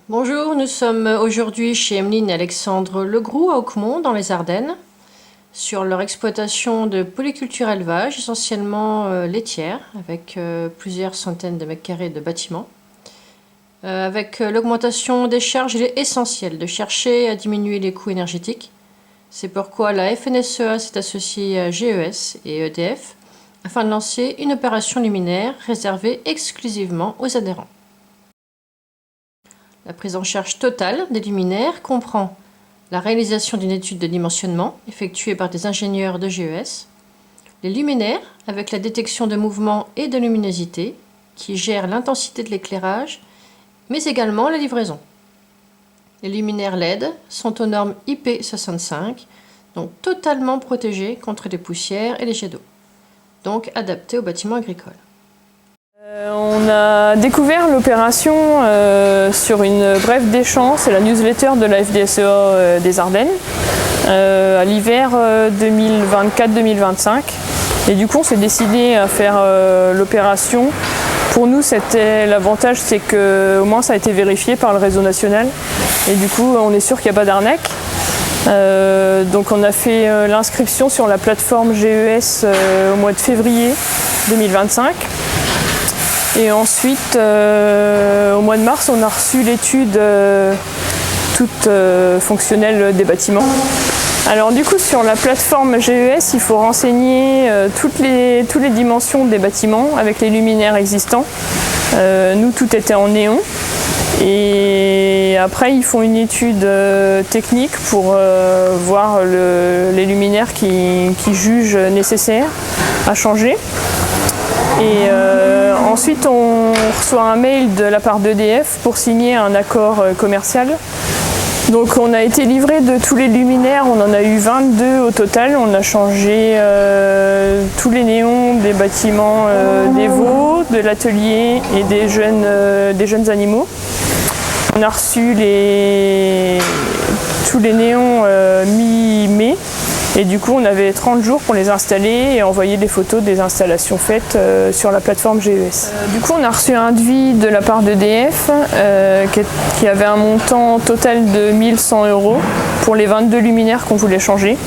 Bonjour, nous sommes aujourd'hui chez Emeline et Alexandre Legroux à Hauquemont dans les Ardennes sur leur exploitation de polyculture élevage, essentiellement laitière, avec plusieurs centaines de mètres carrés de bâtiments. Avec l'augmentation des charges, il est essentiel de chercher à diminuer les coûts énergétiques. C'est pourquoi la FNSEA s'est associée à GES et EDF afin de lancer une opération luminaire réservée exclusivement aux adhérents. La prise en charge totale des luminaires comprend la réalisation d'une étude de dimensionnement effectuée par des ingénieurs de GES, les luminaires avec la détection de mouvement et de luminosité qui gèrent l'intensité de l'éclairage, mais également la livraison. Les luminaires LED sont aux normes IP65, donc totalement protégés contre les poussières et les jets d'eau, donc adaptés aux bâtiments agricoles. On a découvert l'opération sur une brève des champs, c'est la newsletter de la FDSEA des Ardennes, à l'hiver 2024-2025. Et du coup on s'est décidé à faire l'opération. Pour nous l'avantage c'est qu'au moins ça a été vérifié par le réseau national et du coup on est sûr qu'il n'y a pas d'arnaque. Donc on a fait l'inscription sur la plateforme GES au mois de février 2025. Et ensuite, au mois de mars, on a reçu l'étude toute fonctionnelle des bâtiments. Alors du coup, sur la plateforme GES, il faut renseigner toutes les dimensions des bâtiments avec les luminaires existants. Nous, tout était en néon. Et après, ils font une étude technique pour voir les luminaires qui jugent nécessaires à changer. Et ensuite, on reçoit un mail de la part d'EDF pour signer un accord commercial. Donc on a été livré de tous les luminaires, on en a eu 22 au total. On a changé tous les néons des bâtiments des veaux, de l'atelier et des jeunes animaux. On a reçu tous les néons mi-mai. Et du coup, on avait 30 jours pour les installer et envoyer des photos des installations faites sur la plateforme GES. Du coup, on a reçu un devis de la part d'EDF qui avait un montant total de 1 100 € pour les 22 luminaires qu'on voulait changer.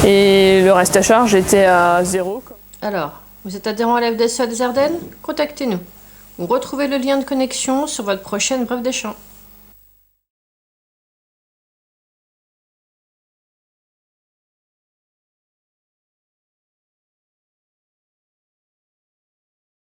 Et le reste à charge était à 0. Alors, vous êtes adhérent à la FDSEA des Ardennes? Contactez-nous. Vous retrouvez le lien de connexion sur votre prochaine brève des champs.